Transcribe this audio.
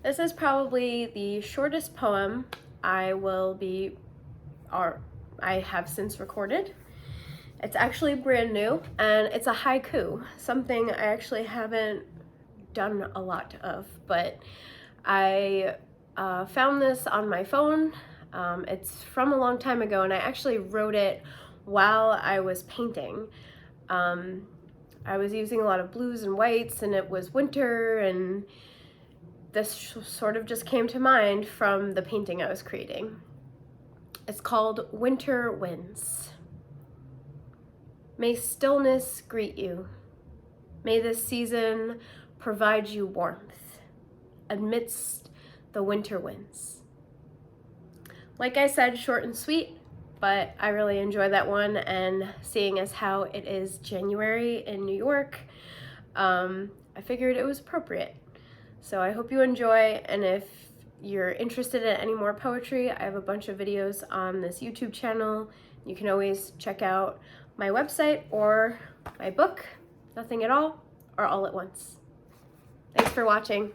This is probably the shortest poem I have since recorded. It's actually brand new, and it's a haiku, something I actually haven't done a lot of, but I found this on my phone. It's from a long time ago, and I actually wrote it while I was painting. I was using a lot of blues and whites, and it was winter, and this sort of just came to mind from the painting I was creating. It's called Winter Winds. May stillness greet you. May this season provide you warmth amidst the winter winds. Like I said, short and sweet, but I really enjoy that one, and seeing as how it is January in New York, I figured it was appropriate. So I hope you enjoy, and if you're interested in any more poetry, I have a bunch of videos on this YouTube channel. You can always check out my website or my book, Nothing at All or All at Once. Thanks for watching.